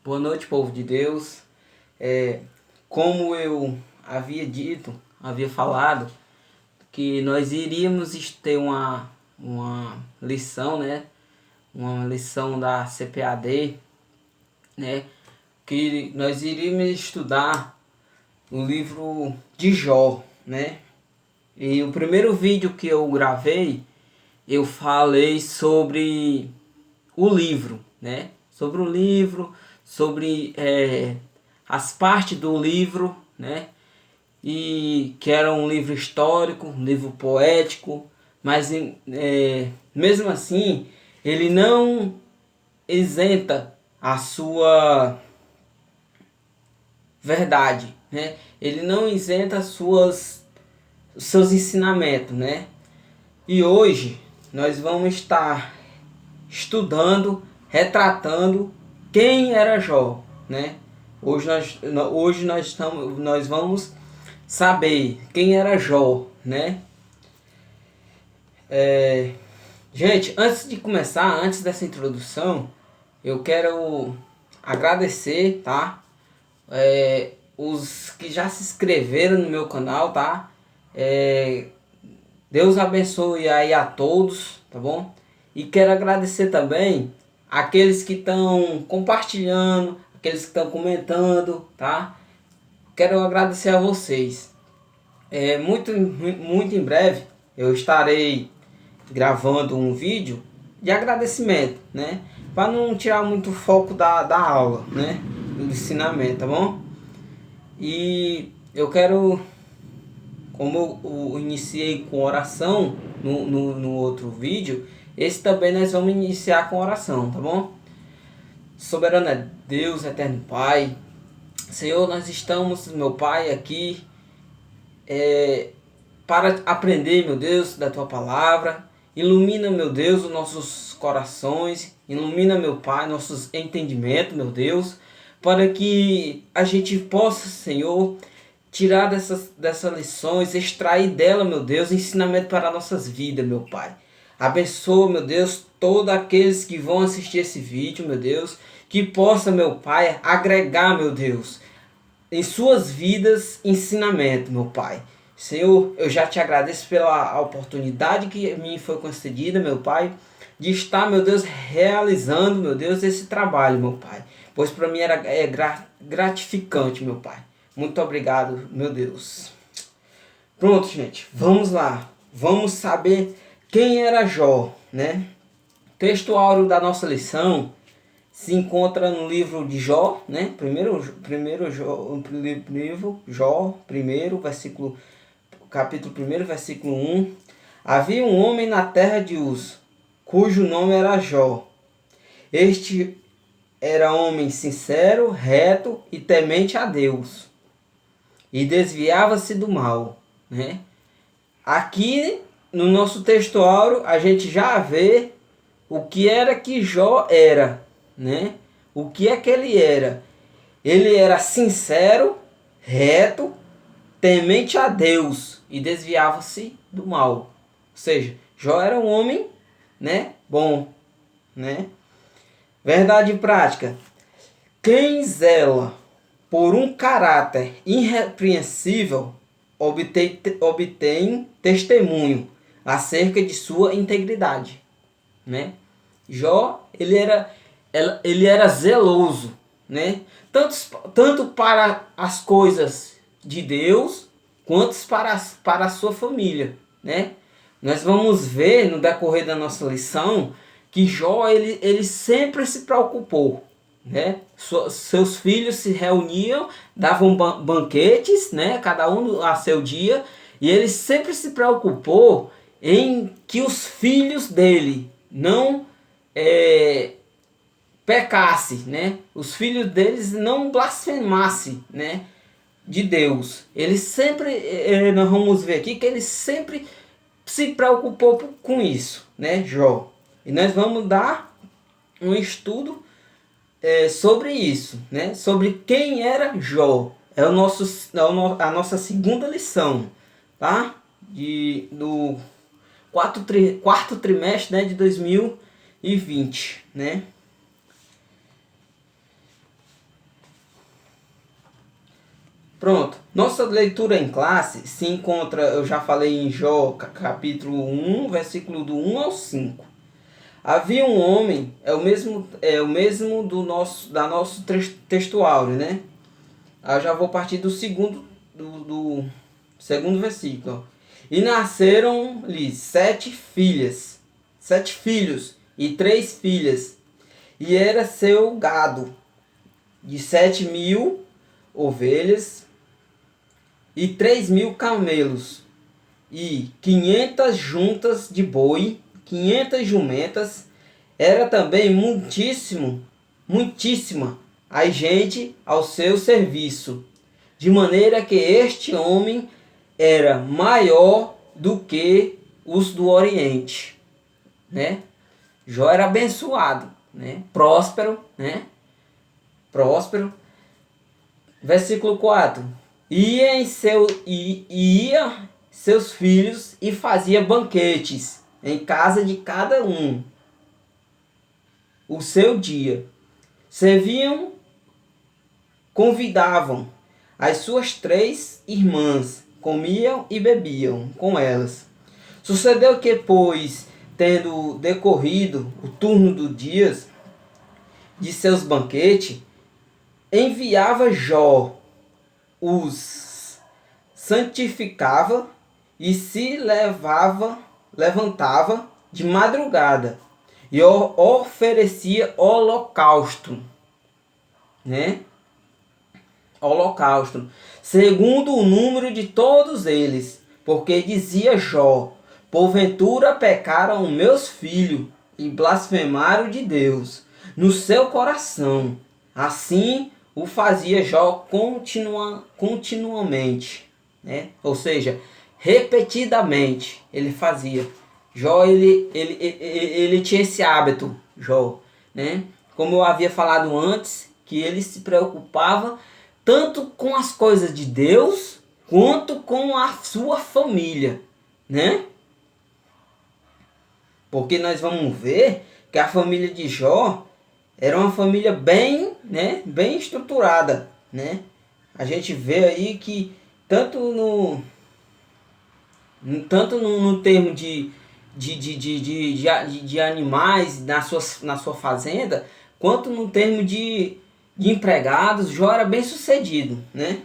Boa noite, povo de Deus. Como eu havia falado, que nós iríamos ter uma lição, né? Uma lição da CPAD, né? Que nós iríamos estudar o livro de Jó, né? E o primeiro vídeo que eu gravei, eu falei sobre o livro, né? Sobre o livro, sobre as partes do livro, né? E que era um livro histórico, um livro poético, mas mesmo assim ele não isenta a sua verdade, né? Ele não isenta os seus ensinamentos, né? E hoje nós vamos estar estudando, retratando quem era Jó, né? Nós vamos saber quem era Jó, né? Gente, antes de começar, antes dessa introdução, eu quero agradecer, tá? Os que já se inscreveram no meu canal, tá? Deus abençoe aí a todos, tá bom? E quero agradecer também aqueles que estão compartilhando, aqueles que estão comentando, tá? Quero agradecer a vocês. Muito em breve eu estarei gravando um vídeo de agradecimento, né? Para não tirar muito o foco da aula, né? Do ensinamento, tá bom? E eu quero, como eu iniciei com oração no outro vídeo, esse também nós vamos iniciar com oração, tá bom? Soberano é Deus, eterno Pai, Senhor, nós estamos, meu Pai, aqui para aprender, meu Deus, da Tua Palavra. Ilumina, meu Deus, os nossos corações, ilumina, meu Pai, nossos entendimentos, meu Deus, para que a gente possa, Senhor, tirar dessas lições, extrair dela, meu Deus, ensinamento para nossas vidas, meu Pai. Abençoa, meu Deus, todos aqueles que vão assistir esse vídeo, meu Deus, que possa, meu Pai, agregar, meu Deus, em suas vidas ensinamento, meu Pai. Senhor, eu já te agradeço pela oportunidade que me foi concedida, meu Pai, de estar, meu Deus, realizando, meu Deus, esse trabalho, meu Pai. Pois para mim é gratificante, meu Pai. Muito obrigado, meu Deus. Pronto, gente, vamos lá. Vamos saber quem era Jó, né? O texto áureo da nossa lição se encontra no livro de Jó, né? Primeiro Jó, livro Jó, capítulo 1, versículo 1. Havia um homem na terra de Uz, cujo nome era Jó. Este era homem sincero, reto e temente a Deus, e desviava-se do mal, né? Aqui no nosso texto áureo a gente já vê o que era que Jó era, né? O que é que ele era? Ele era sincero, reto, temente a Deus e desviava-se do mal. Ou seja, Jó era um homem, né, bom, né? Verdade prática. Quem zela por um caráter irrepreensível obtém testemunho acerca de sua integridade, né? Jó, ele era zeloso, né? Tanto para as coisas de Deus, quanto para a sua família, né? Nós vamos ver no decorrer da nossa lição que Jó ele sempre se preocupou, né? Seus filhos se reuniam, davam banquetes, né? Cada um a seu dia, e ele sempre se preocupou em que os filhos dele não pecasse, né? Os filhos deles não blasfemassem, né? De Deus. Ele sempre, nós vamos ver aqui que ele sempre se preocupou com isso, né, Jó? E nós vamos dar um estudo sobre isso, né? Sobre quem era Jó. É a nossa segunda lição, tá? Do quarto trimestre, né, de 2020, né? Pronto. Nossa leitura em classe se encontra, eu já falei em Jó, capítulo 1, versículo do 1 ao 5. Havia um homem, é o mesmo da nosso texto áureo, né? Eu já vou partir do segundo versículo. Ó. E nasceram-lhe 7 filhos e 3 filhas. E era seu gado de 7.000 ovelhas e 3.000 camelos e 500 juntas de boi, 500 jumentas. Era também muitíssima a gente ao seu serviço, de maneira que este homem era maior do que os do Oriente, né? Jó era abençoado, né? Próspero, né? Próspero. Versículo 4. Ia seus filhos e fazia banquetes em casa de cada um o seu dia. Serviam, convidavam as suas 3 irmãs, comiam e bebiam com elas. Sucedeu que, pois, tendo decorrido o turno do dia de seus banquetes, enviava Jó, os santificava e se levantava de madrugada e oferecia holocausto, né? Holocausto, segundo o número de todos eles, porque dizia Jó: porventura pecaram meus filhos e blasfemaram de Deus no seu coração. Assim o fazia Jó continuamente, né? Ou seja, repetidamente ele fazia. Jó, ele tinha esse hábito, Jó, né? Como eu havia falado antes, que ele se preocupava tanto com as coisas de Deus, quanto com a sua família, né? Porque nós vamos ver que a família de Jó era uma família bem, né, bem estruturada, né? A gente vê aí que tanto no termo de animais na sua fazenda, quanto no termo de empregados, Jó era bem sucedido, né?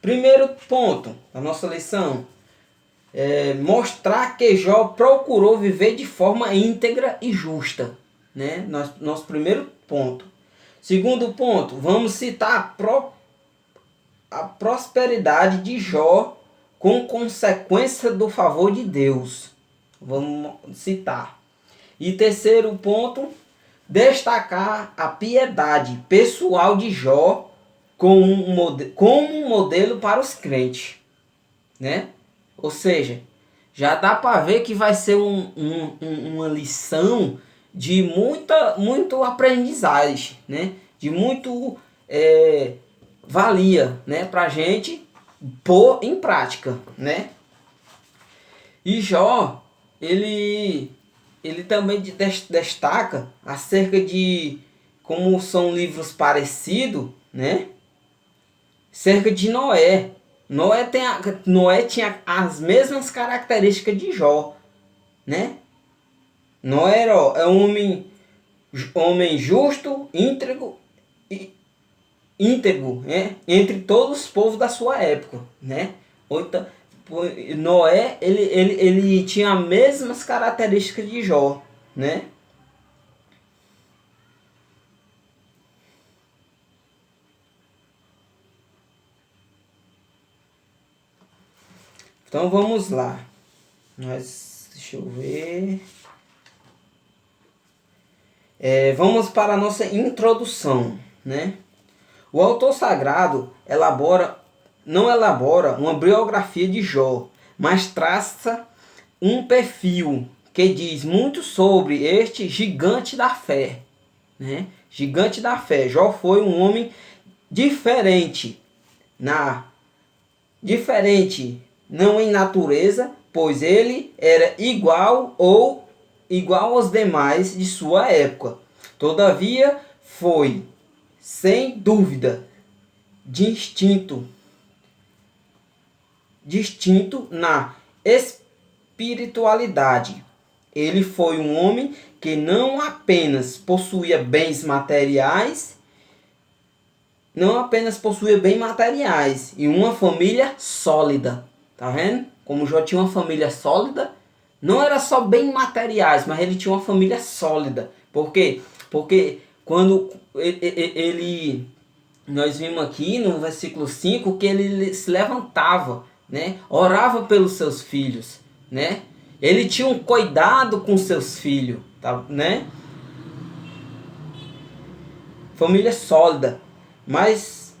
Primeiro ponto da nossa lição mostrar que Jó procurou viver de forma íntegra e justa, né? Nosso primeiro ponto. Segundo ponto, vamos citar a prosperidade de Jó com consequência do favor de Deus. Vamos citar. E terceiro ponto, destacar a piedade pessoal de Jó como um modelo para os crentes, né? Ou seja, já dá para ver que vai ser uma lição de muito aprendizagem, né? De muito valia, né? Para a gente pôr em prática, né? E Jó, ele também destaca acerca de como são livros parecidos, né? Cerca de Noé. Noé tinha as mesmas características de Jó, né? Noé era um homem justo, íntegro, né? Entre todos os povos da sua época, né? Noé ele tinha as mesmas características de Jó, né? Então vamos lá. Deixa eu ver. Vamos para a nossa introdução, né? O autor sagrado não elabora uma biografia de Jó, mas traça um perfil que diz muito sobre este gigante da fé, né? Gigante da fé. Jó foi um homem diferente, não em natureza, pois ele era igual aos demais de sua época. Todavia foi sem dúvida, distinto na espiritualidade. Ele foi um homem que não apenas possuía bens materiais, e uma família sólida. Tá vendo? Como Jó tinha uma família sólida, não era só bem materiais, mas ele tinha uma família sólida. Por quê? Porque quando nós vimos aqui no versículo 5 que ele se levantava, né? Orava pelos seus filhos, né? Ele tinha um cuidado com seus filhos, tá, né? Família sólida, mas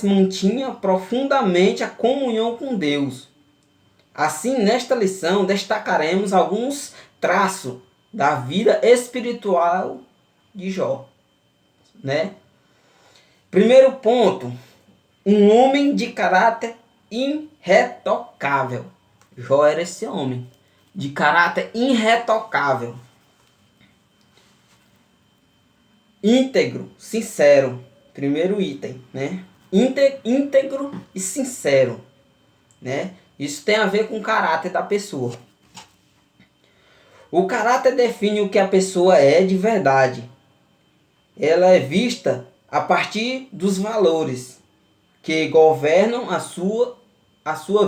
mantinha profundamente a comunhão com Deus. Assim, nesta lição, destacaremos alguns traços da vida espiritual de Jó, né? Primeiro ponto, um homem de caráter irretocável. Jó era esse homem, de caráter irretocável. Íntegro, sincero. Primeiro item, né? Íntegro e sincero, né? Isso tem a ver com o caráter da pessoa. O caráter define o que a pessoa é de verdade. Ela é vista a partir dos valores que governam a sua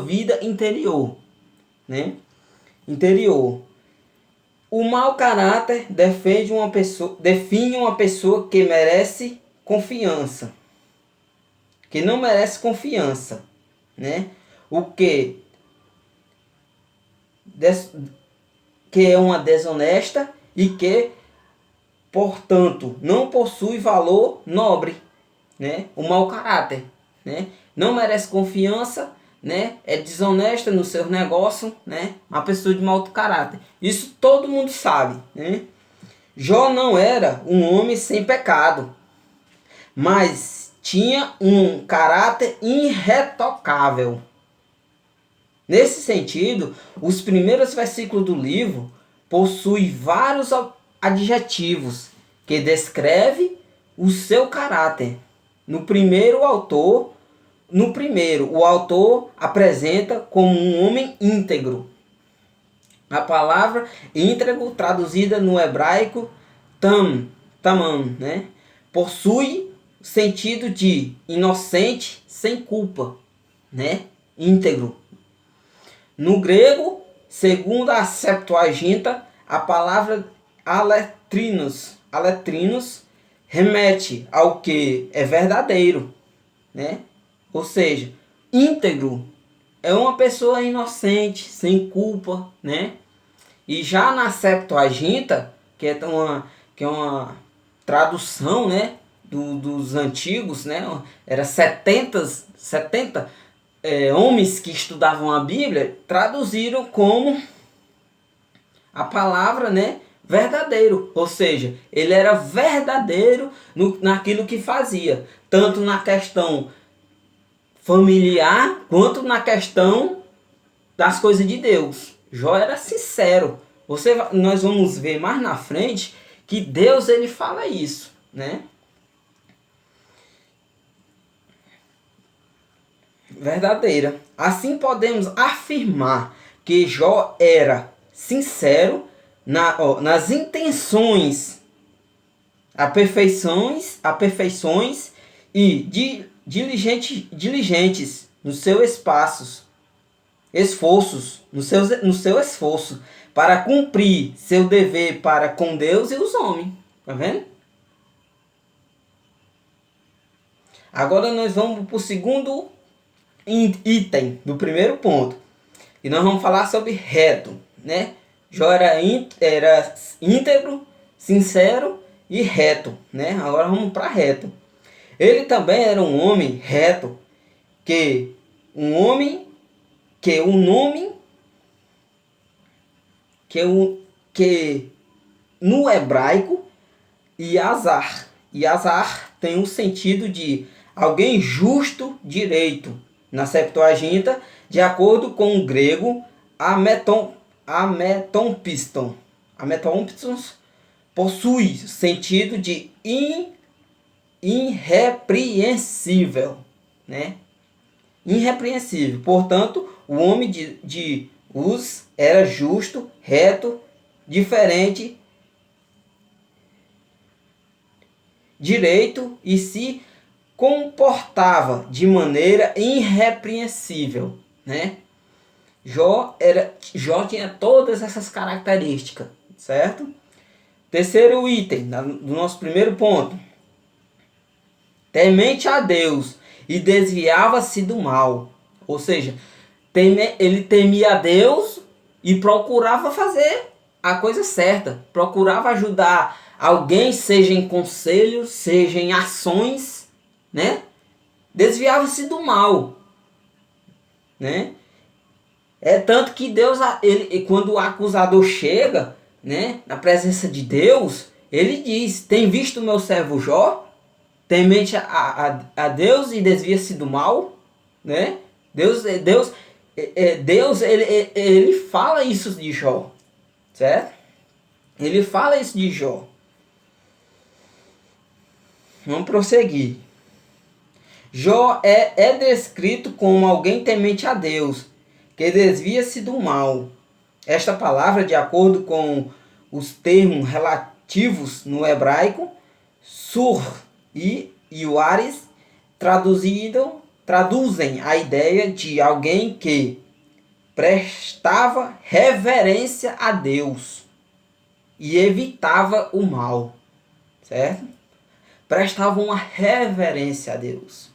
vida interior, né? Interior. O mau caráter define uma pessoa que merece confiança, que não merece confiança, né? O que é uma desonesta e que, portanto, não possui valor nobre, né? O mau caráter, né? Não merece confiança, né? É desonesta no seu negócio, né? Uma pessoa de mau caráter. Isso todo mundo sabe, né? Jó não era um homem sem pecado, mas tinha um caráter irretocável. Nesse sentido, os primeiros versículos do livro possuem vários adjetivos que descrevem o seu caráter. No primeiro, o autor apresenta como um homem íntegro. A palavra íntegro, traduzida no hebraico tamam, né? Possui sentido de inocente, sem culpa, né? Íntegro. No grego, segundo a Septuaginta, a palavra aletrinos remete ao que é verdadeiro, né? Ou seja, íntegro é uma pessoa inocente, sem culpa, né? E já na Septuaginta, que é uma tradução, né, dos antigos, né? Era 70 homens que estudavam a Bíblia, traduziram como a palavra, né, verdadeiro. Ou seja, ele era verdadeiro naquilo que fazia, tanto na questão familiar quanto na questão das coisas de Deus. Jó era sincero. Nós vamos ver mais na frente que Deus ele fala isso, né? Verdadeira. Assim podemos afirmar que Jó era sincero nas intenções, aperfeições e diligentes nos seus esforços, no seu esforço para cumprir seu dever para com Deus e os homens. Tá vendo? Agora nós vamos para o segundo item do primeiro ponto. E nós vamos falar sobre reto, né? Jó era íntegro, sincero e reto, né? Agora vamos para reto. Ele também era um homem reto, que no hebraico Yazar tem um sentido de alguém justo, direito. Na Septuaginta, de acordo com o grego ametompiston, possui sentido de irrepreensível, né? Irrepreensível. Portanto, o homem de Uz era justo, reto, diferente, direito e se comportava de maneira irrepreensível, né? Jó tinha todas essas características, certo? Terceiro item do nosso primeiro ponto. Temente a Deus e desviava-se do mal. Ou seja, ele temia a Deus e procurava fazer a coisa certa. Procurava ajudar alguém, seja em conselhos, seja em ações, né? Desviava-se do mal, né? É tanto que Deus, quando o acusador chega, né, na presença de Deus, ele diz: tem visto o meu servo Jó? Temente a Deus e desvia-se do mal, né? Deus ele fala isso de Jó, certo? Ele fala isso de Jó. Vamos prosseguir. Jó é descrito como alguém temente a Deus, que desvia-se do mal. Esta palavra, de acordo com os termos relativos no hebraico, sur e yuares, traduzem a ideia de alguém que prestava reverência a Deus e evitava o mal, certo? Prestava uma reverência a Deus.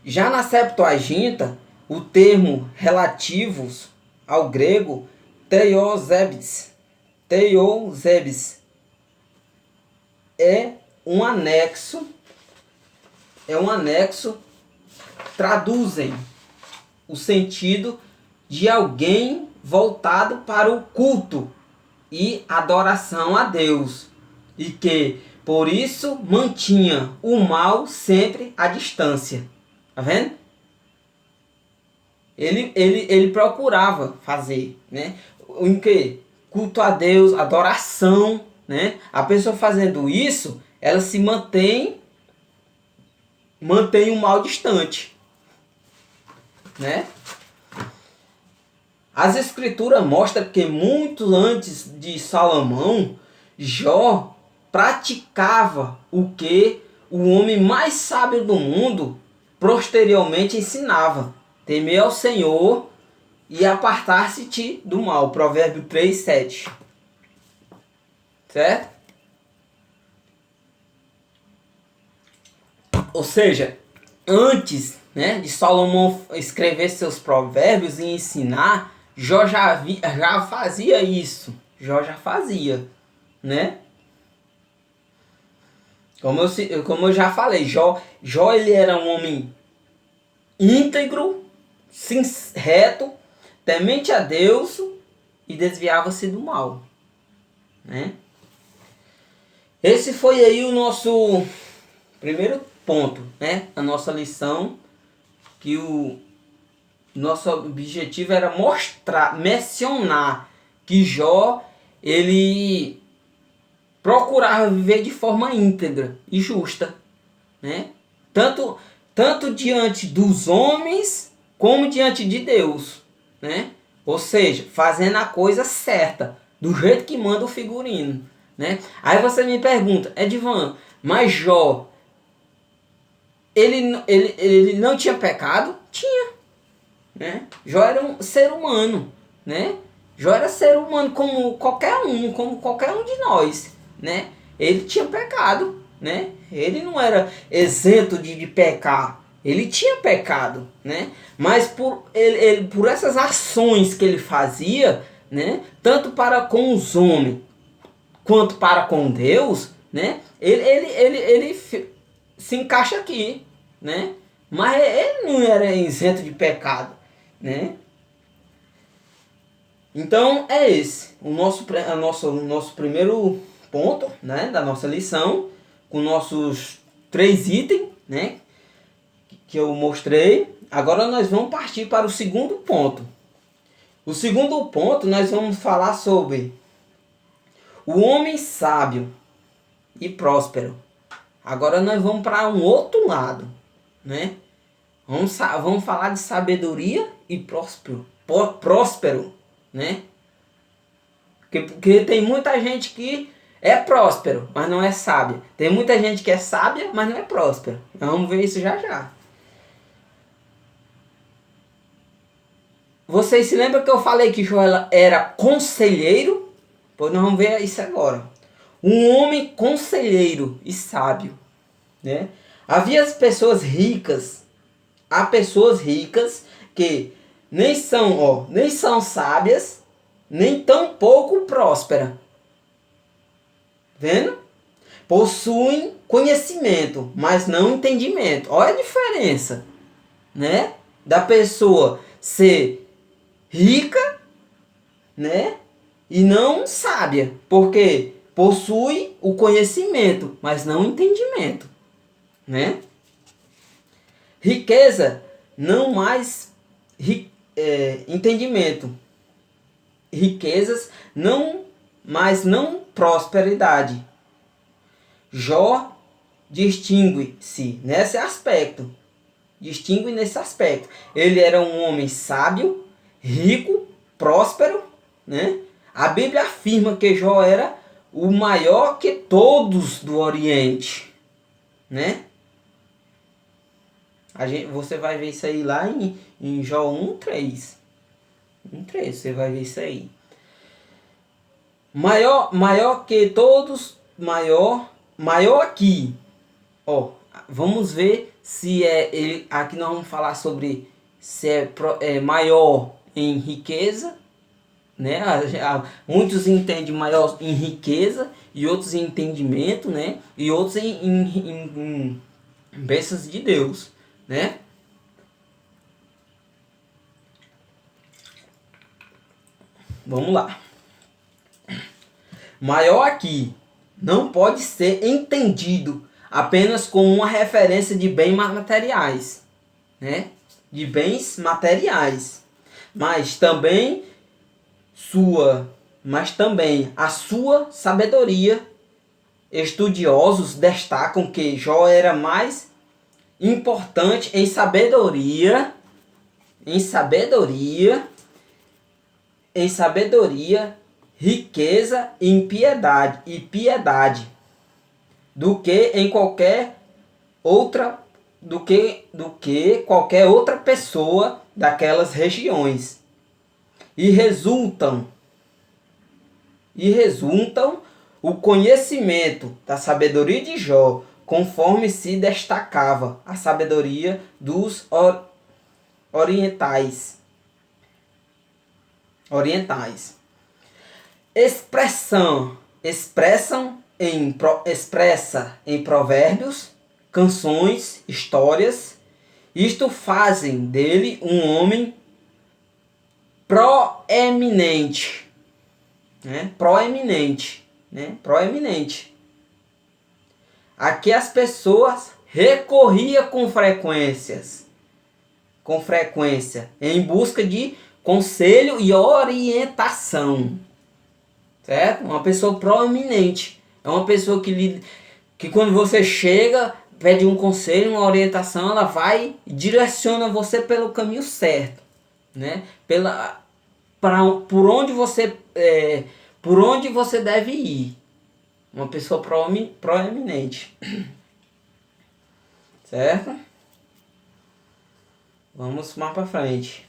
Já na Septuaginta, o termo relativos ao grego theosebes é um anexo, traduzem o sentido de alguém voltado para o culto e adoração a Deus, e que por isso mantinha o mal sempre à distância. Tá vendo? Ele procurava fazer, né? Em que? Culto a Deus, adoração, né? A pessoa fazendo isso, ela se mantém o mal distante, né? As escrituras mostram que muito antes de Salomão, Jó praticava o que o homem mais sábio do mundo posteriormente ensinava: temer ao Senhor e apartar-se-te do mal. Provérbio 3:7. Certo? Ou seja, antes, né, de Salomão escrever seus provérbios e ensinar, Jó já fazia isso. Jó já fazia, né? Como eu já falei, Jó ele era um homem íntegro, reto, temente a Deus e desviava-se do mal, né? Esse foi aí o nosso primeiro ponto, né? A nossa lição, que o nosso objetivo era mencionar que Jó, ele procurava viver de forma íntegra e justa, né? Tanto diante dos homens como diante de Deus, né? Ou seja, fazendo a coisa certa, do jeito que manda o figurino, né? Aí você me pergunta: Edivan, mas Jó, ele não tinha pecado? Tinha, né? Jó era um ser humano, né? Jó era ser humano como qualquer um de nós, né? Ele tinha pecado, né? Ele não era isento de pecar. Ele tinha pecado, né? Mas por essas ações que ele fazia, né? Tanto para com os homens quanto para com Deus, né? Ele se encaixa aqui, né? Mas ele não era isento de pecado, né? Então é esse o nosso primeiro ponto, né, da nossa lição, com nossos 3 itens, né, que eu mostrei. Agora nós vamos partir para o segundo ponto. O segundo ponto nós vamos falar sobre o homem sábio e próspero, Agora nós vamos para um outro lado, né? Vamos falar de sabedoria e próspero, né? Porque tem muita gente que é próspero, mas não é sábia. Tem muita gente que é sábia, mas não é próspera. Vamos ver isso já já. Vocês se lembram que eu falei que Jó era conselheiro? Pois nós vamos ver isso agora. Um homem conselheiro e sábio, né? Havia as pessoas ricas. Há pessoas ricas que nem são sábias, nem tão pouco prósperas. Vendo? Possuem conhecimento, mas não entendimento. Olha a diferença, né? Da pessoa ser rica, né? E não sábia, porque possui o conhecimento, mas não o entendimento, né? Riqueza, não mais entendimento. Riquezas, mas não prosperidade. Jó distingue-se nesse aspecto. Distingue nesse aspecto. Ele era um homem sábio, rico, próspero, né? A Bíblia afirma que Jó era o maior que todos do Oriente, né? Você vai ver isso aí lá em Jó 1:3. 1:3, você vai ver isso aí. Maior que todos, maior aqui. Ó, vamos ver se é ele. Aqui nós vamos falar sobre se é maior em riqueza, né? Muitos entendem maior em riqueza e outros em entendimento, né? E outros em bênçãos de Deus, né? Vamos lá. Maior aqui não pode ser entendido apenas como uma referência de bens materiais, né? De bens materiais, mas também a sua sabedoria. Estudiosos destacam que Jó era mais importante em sabedoria, riqueza e piedade do que em qualquer outra do que qualquer outra pessoa daquelas regiões. E resultam o conhecimento da sabedoria de Jó, conforme se destacava a sabedoria dos orientais. Expressa em provérbios, canções, histórias. Isto fazem dele um homem proeminente, né? Proeminente. Aqui as pessoas recorriam com frequência em busca de conselho e orientação, certo? Uma pessoa proeminente é uma pessoa que quando você chega, pede um conselho, uma orientação, ela vai e direciona você pelo caminho certo, né? Por onde você deve ir. Uma pessoa proeminente. Certo? Vamos mais para frente.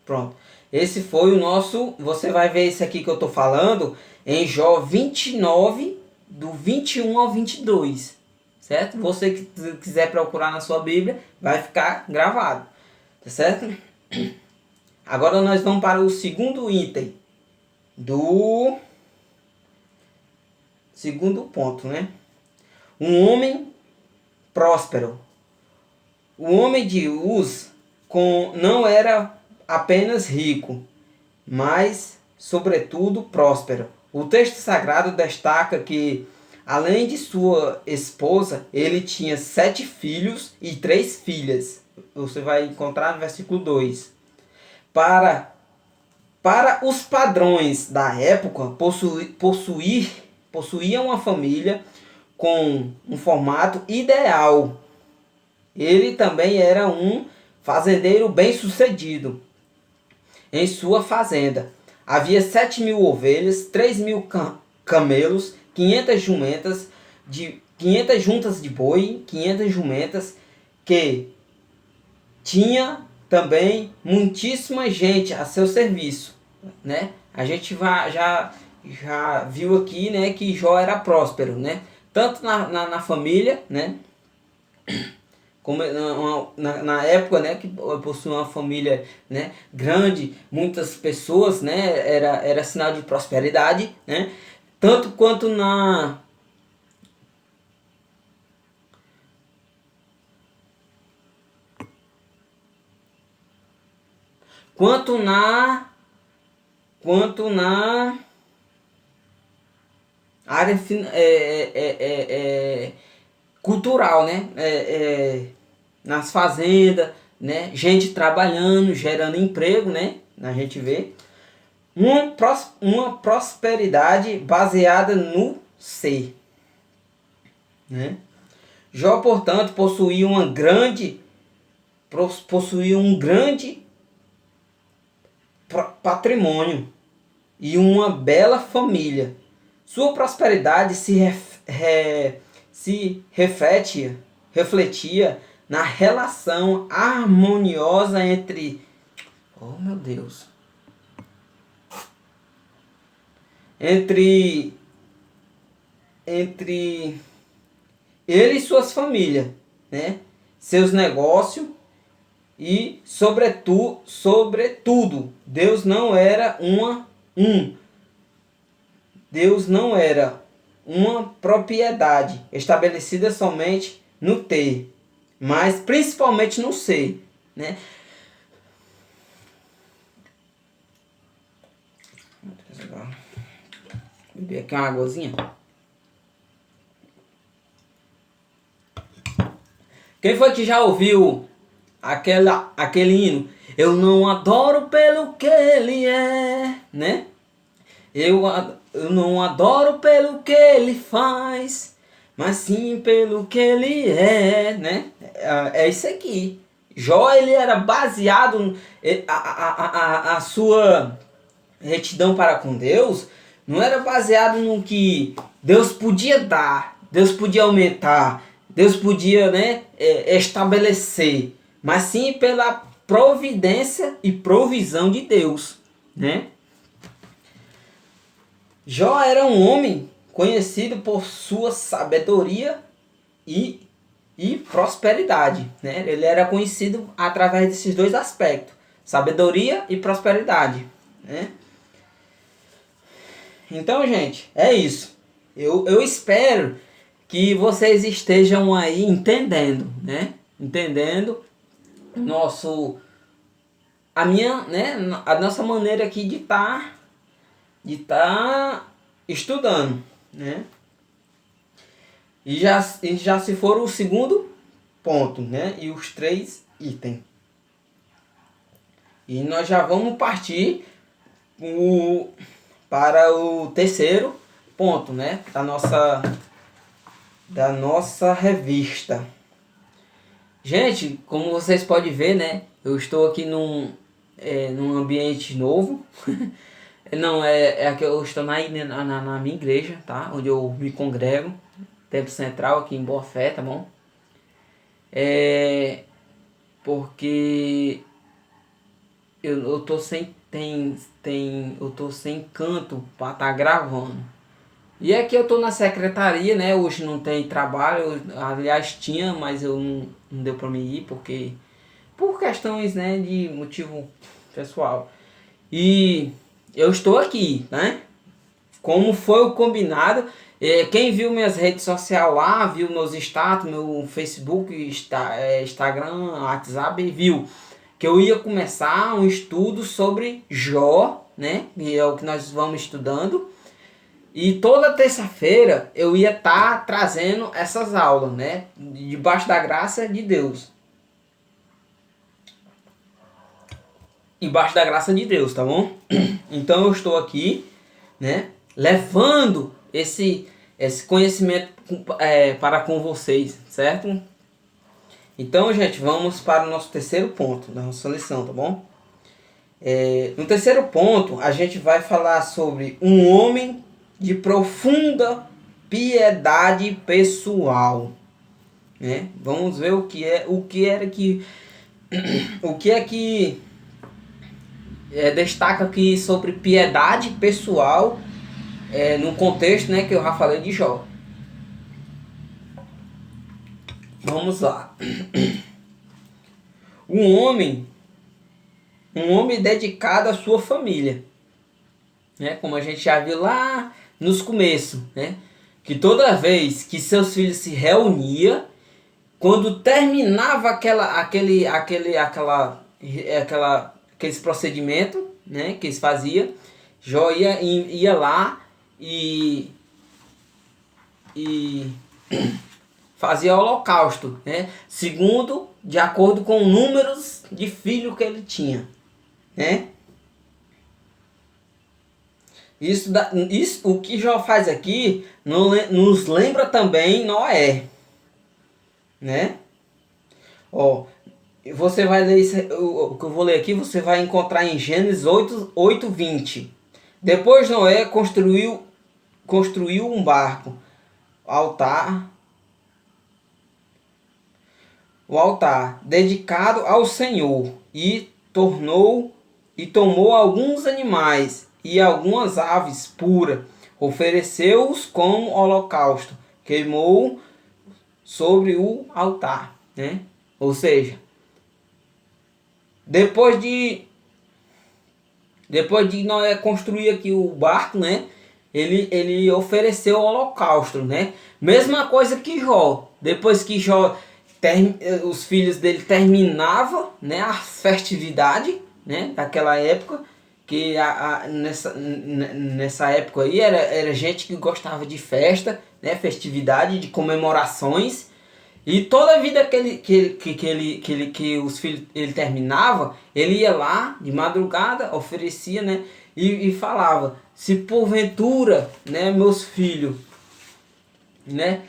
Pronto. Esse foi o nosso... Você vai ver isso aqui que eu estou falando em Jó 29, do 21 ao 22. Certo? Você que quiser procurar na sua Bíblia, vai ficar gravado. Tá certo? Agora nós vamos para o segundo item do segundo ponto, né? Um homem próspero. O homem de Uz não era apenas rico, mas sobretudo próspero. O texto sagrado destaca que, além de sua esposa, ele tinha 7 filhos e 3 filhas. Você vai encontrar no versículo 2. Para os padrões da época, possuir possuía uma família com um formato ideal. Ele também era um fazendeiro bem-sucedido em sua fazenda. Havia 7.000 ovelhas, 3.000 camelos, 500 jumentas, 500 juntas de boi, 500 jumentas, que tinha também muitíssima gente a seu serviço, né? A gente já viu aqui, né, que Jó era próspero, né? Tanto na família, né? Como na época, né, que possuía uma família, né, grande, muitas pessoas, né, era sinal de prosperidade, né? Tanto quanto quanto na área cultural, né? Nas fazendas, né? Gente trabalhando, gerando emprego, né? A gente vê uma prosperidade baseada no ser, né? Jó, portanto, possuía um grande patrimônio e uma bela família. Sua prosperidade se refletia na relação harmoniosa entre, oh meu Deus, entre ele e suas famílias, né? Seus negócios e sobretudo, Deus não era uma propriedade estabelecida somente no ter, mas principalmente no ser, né? Vou beber aqui uma águazinha. Quem foi que já ouviu aquele hino? Eu não adoro pelo que ele é, né? Eu não adoro pelo que ele faz, mas sim pelo que ele é, né? É isso aqui. Jó, ele era baseado, a sua retidão para com Deus não era baseado no que Deus podia dar, Deus podia aumentar, Deus podia, né, estabelecer, mas sim pela providência e provisão de Deus, né? Jó era um homem conhecido por sua sabedoria e prosperidade, né? Ele era conhecido através desses dois aspectos, sabedoria e prosperidade, né? Então, gente, é isso. Eu espero que vocês estejam aí entendendo, né? Entendendo a nossa maneira aqui de estar estudando, né? E já se for o segundo ponto, né? E os 3 itens. E nós já vamos partir para o terceiro ponto, né? Da nossa revista. Gente, como vocês podem ver, né? Eu estou aqui num ambiente novo. Não, aqui eu estou na minha igreja, tá? Onde eu me congrego. Templo Central, aqui em Boa Fé, tá bom? Porque eu tô sem eu tô sem canto para estar gravando. E aqui eu tô na secretaria, né? Hoje não tem trabalho, aliás tinha, mas eu não deu para mim ir por questões, né, de motivo pessoal. E eu estou aqui, né? Como foi o combinado. Quem viu minhas redes sociais lá, viu meus status, meu Facebook, Instagram, WhatsApp, viu que eu ia começar um estudo sobre Jó, né? E é o que nós vamos estudando. E toda terça-feira eu ia estar trazendo essas aulas, né? Debaixo da graça de Deus. Debaixo da graça de Deus, tá bom? Então eu estou aqui, né? Levando esse conhecimento para com vocês, certo? Então, gente, vamos para o nosso terceiro ponto da nossa lição, tá bom? No terceiro ponto, a gente vai falar sobre um homem de profunda piedade pessoal, né? Vamos ver o que é que destaca aqui sobre piedade pessoal, no contexto, né, que eu já falei de Jó. Vamos lá. Um homem dedicado à sua família, né? Como a gente já viu lá nos começos, né? Que toda vez que seus filhos se reuniam, quando terminava aqueles procedimentos, né, que eles faziam, Jó ia lá e fazia holocausto, né? Segundo, de acordo com números de filhos que ele tinha, né? Isso o que Jó faz aqui nos lembra também Noé, né? Ó, você vai ler isso, o que eu vou ler aqui, você vai encontrar em Gênesis 8:20. Depois Noé construiu um barco, o altar dedicado ao Senhor, e tomou alguns animais e algumas aves puras, ofereceu-os como holocausto, queimou sobre o altar, né? Ou seja, depois de Noé construir aqui o barco, né? Ele ofereceu o holocausto, né? Mesma coisa que Jó. Depois que Jó os filhos dele terminavam, né, a festividade, né, daquela época, que nessa época aí era gente que gostava de festa, né, festividade, de comemorações, e toda a vida que os filhos ele terminava, ele ia lá de madrugada, oferecia, né, e falava: se porventura, né, meus filhos, né,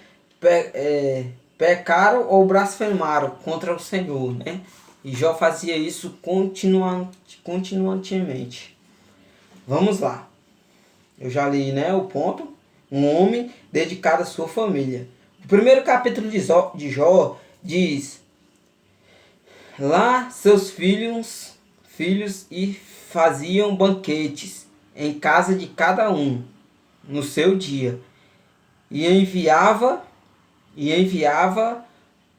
pecaram ou blasfemaram contra o Senhor, né? E Jó fazia isso continuamente. Vamos lá. Eu já li, né, o ponto. Um homem dedicado à sua família. O primeiro capítulo de Jó diz: lá seus filhos e faziam banquetes em casa de cada um no seu dia, e enviava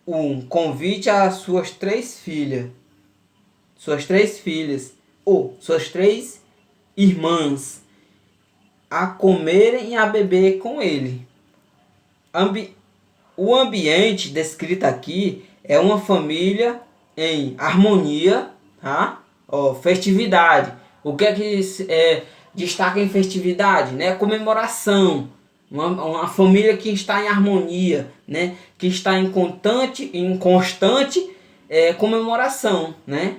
um convite às suas três filhas, suas três irmãs, a comerem e a beber com ele. O ambiente descrito aqui é uma família em harmonia, tá? Festividade. O que é que destaca em festividade, né? Comemoração. Uma família que está em harmonia, né? Que está em constante comemoração, né?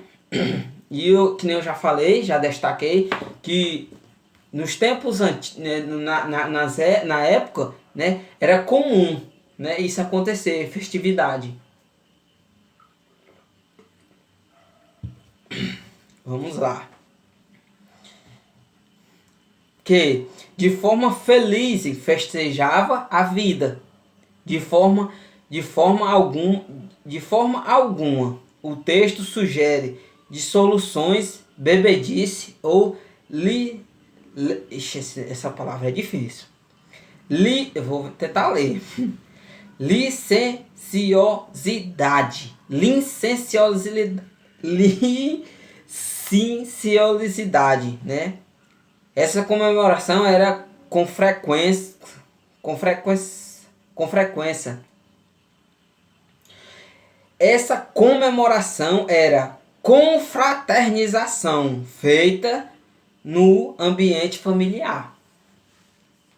E que nem eu já falei, já destaquei, que nos tempos né, na época, né, era comum, né, isso acontecer, festividade. Vamos lá. Que de forma feliz festejava a vida. De forma alguma, o texto sugere dissoluções, bebedice ou essa palavra é difícil. Eu vou tentar ler. Licenciosidade, né? Essa comemoração era com frequência. Essa comemoração era confraternização feita no ambiente familiar.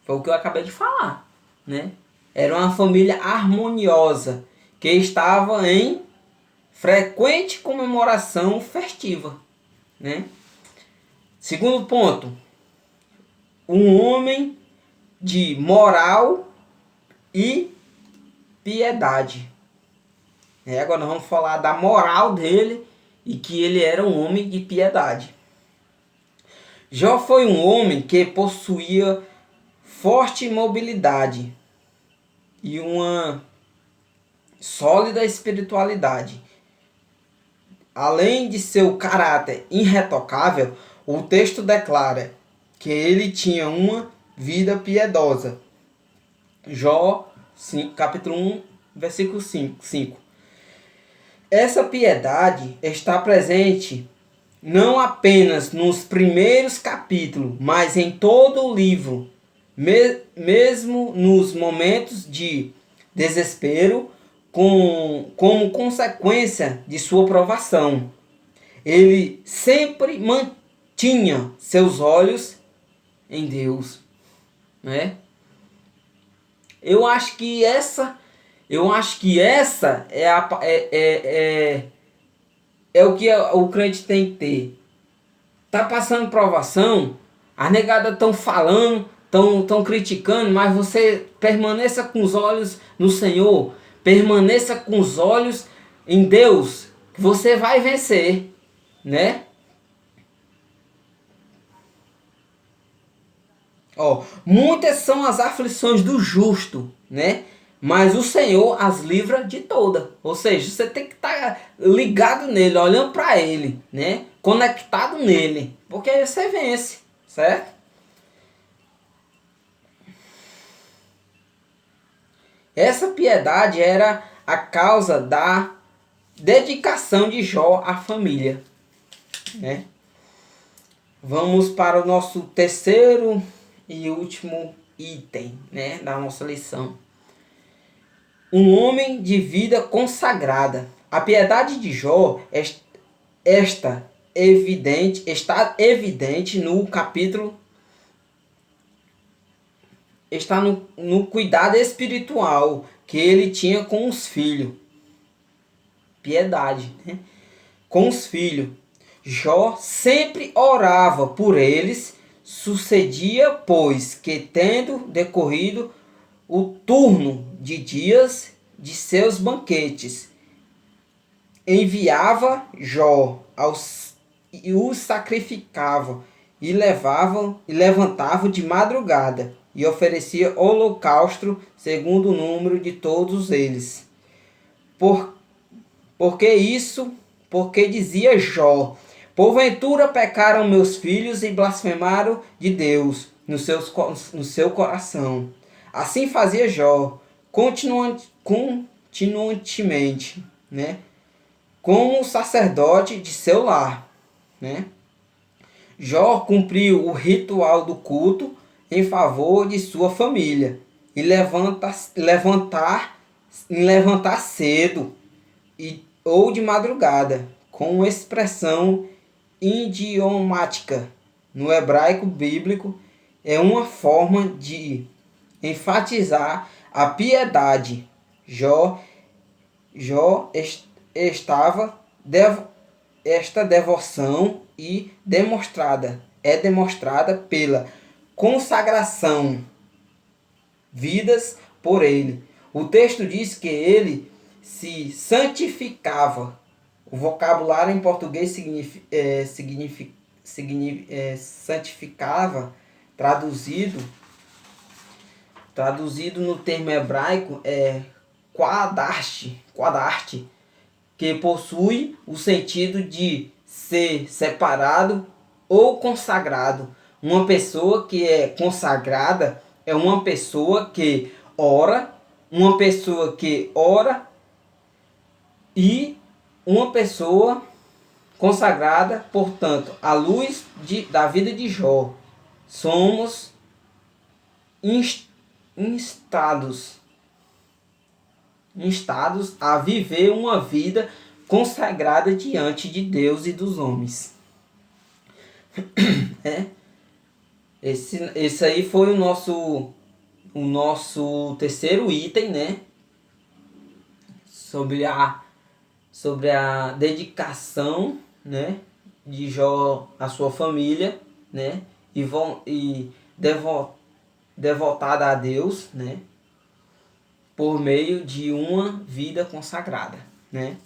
Foi o que eu acabei de falar, né? Era uma família harmoniosa que estava em frequente comemoração festiva, né? Segundo ponto, um homem de moral e piedade. Agora nós vamos falar da moral dele e que ele era um homem de piedade. Jó foi um homem que possuía forte mobilidade e uma sólida espiritualidade. Além de seu caráter irretocável, o texto declara que ele tinha uma vida piedosa. Jó 5, capítulo 1, versículo 5. Essa piedade está presente não apenas nos primeiros capítulos, mas em todo o livro, mesmo nos momentos de desespero, como consequência de sua provação. Ele sempre mantinha seus olhos em Deus, né? Eu acho que essa é o que o crente tem que ter. Tá passando provação, as negadas estão falando, estão criticando, mas você permaneça com os olhos no Senhor, permaneça com os olhos em Deus, que você vai vencer, né? Muitas são as aflições do justo, né? Mas o Senhor as livra de toda. Ou seja, você tem que estar ligado nele, olhando para ele, né? Conectado nele, porque aí você vence, certo? Essa piedade era a causa da dedicação de Jó à família, né? Vamos para o nosso terceiro e último item, né, da nossa lição. Um homem de vida consagrada. A piedade de Jó está evidente no capítulo. Está no cuidado espiritual que ele tinha com os filhos. Piedade, né? Com os filhos. Jó sempre orava por eles. Sucedia, pois, que tendo decorrido o turno de dias de seus banquetes, enviava Jó e os sacrificava e levantava de madrugada e oferecia holocausto segundo o número de todos eles. Porque dizia Jó: porventura pecaram meus filhos e blasfemaram de Deus no seu coração. Assim fazia Jó continuamente, né? Como sacerdote de seu lar, né? Jó cumpriu o ritual do culto em favor de sua família e levantar cedo ou de madrugada, com expressão idiomática no hebraico bíblico, é uma forma de enfatizar a piedade. Esta devoção é demonstrada pela consagração vidas por ele. O texto diz que ele se santificava. O vocabulário em português santificava, traduzido no termo hebraico é quadarte, que possui o sentido de ser separado ou consagrado. Uma pessoa que é consagrada é uma pessoa que ora, e uma pessoa consagrada, portanto, à luz da vida de Jó. Somos instados a viver uma vida consagrada diante de Deus e dos homens. Esse aí foi o nosso terceiro item, né? Sobre a dedicação, né, de Jó à sua família, né? devotada a Deus, né? Por meio de uma vida consagrada, né?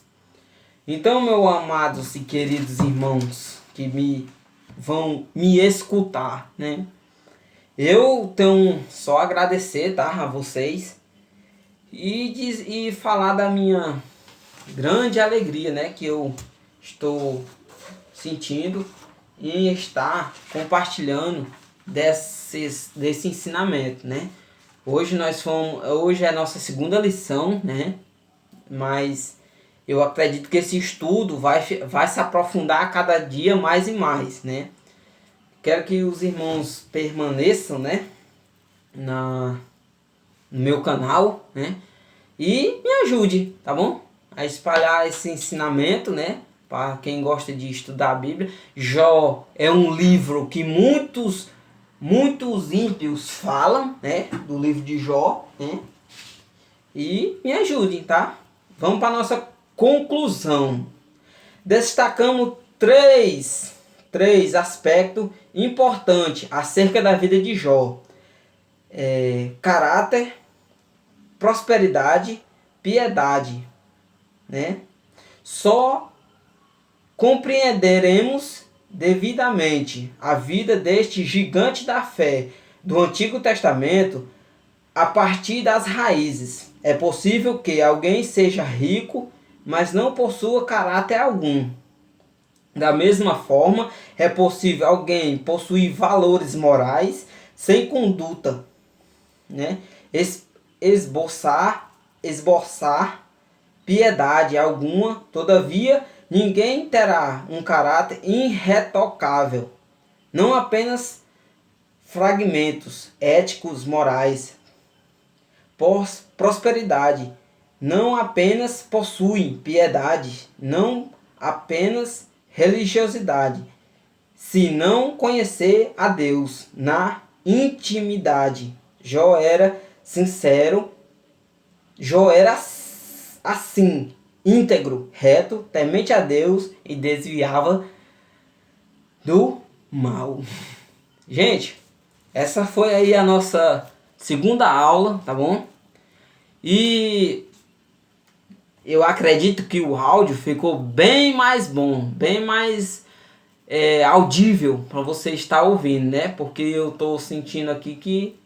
Então, meus amados e queridos irmãos que vão me escutar, né? Eu tenho só a agradecer, tá, a vocês e falar da minha grande alegria, né, que eu estou sentindo em estar compartilhando desse ensinamento, né? Hoje é a nossa segunda lição, né? Mas eu acredito que esse estudo vai se aprofundar a cada dia mais e mais, né? Quero que os irmãos permaneçam, né, no meu canal, né? E me ajude, tá bom? A espalhar esse ensinamento, né? Para quem gosta de estudar a Bíblia. Jó é um livro que muitos ímpios falam, né? Do livro de Jó, né? E me ajudem, tá? Vamos para a nossa conclusão. Destacamos três aspectos importantes acerca da vida de Jó. Caráter, prosperidade, piedade, né? Só compreenderemos devidamente a vida deste gigante da fé do Antigo Testamento a partir das raízes. É possível que alguém seja rico, mas não possua caráter algum. Da mesma forma, é possível alguém possuir valores morais sem conduta, né? Esboçar piedade alguma, todavia, ninguém terá um caráter irretocável, não apenas fragmentos éticos, morais. Prosperidade, não apenas possuem piedade, não apenas religiosidade, se não conhecer a Deus na intimidade. Jó era sincero, Jó era assim, íntegro, reto, temente a Deus e desviava do mal. Gente, essa foi aí a nossa segunda aula, tá bom? E eu acredito que o áudio ficou bem mais bom, bem mais audível para você estar ouvindo, né? Porque eu tô sentindo aqui que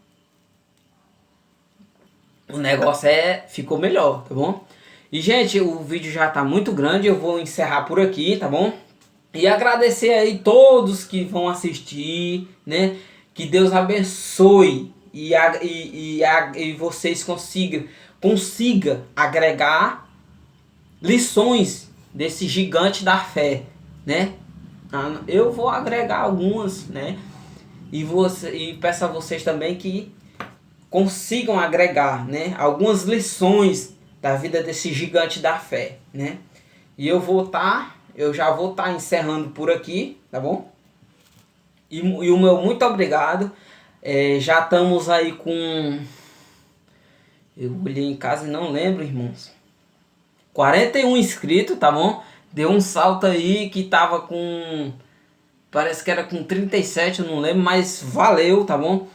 o negócio ficou melhor, tá bom? E, gente, o vídeo já tá muito grande, eu vou encerrar por aqui, tá bom? E agradecer aí todos que vão assistir, né? Que Deus abençoe e vocês consiga agregar lições desse gigante da fé, né? Eu vou agregar algumas, né? E peço a vocês também que consigam agregar, né, algumas lições da vida desse gigante da fé, né? E eu já vou estar encerrando por aqui, tá bom? E o meu muito obrigado. Já estamos aí com... Eu olhei em casa e não lembro, irmãos. 41 inscritos, tá bom? Deu um salto aí que tava com... Parece que era com 37, eu não lembro, mas valeu, tá bom?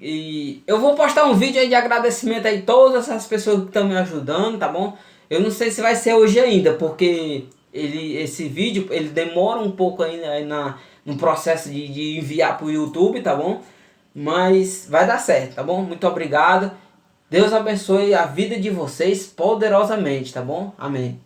E eu vou postar um vídeo aí de agradecimento aí a todas essas pessoas que estão me ajudando, tá bom? Eu não sei se vai ser hoje ainda, porque esse vídeo ele demora um pouco ainda no processo de enviar para o YouTube, tá bom? Mas vai dar certo, tá bom? Muito obrigado. Deus abençoe a vida de vocês poderosamente, tá bom? Amém.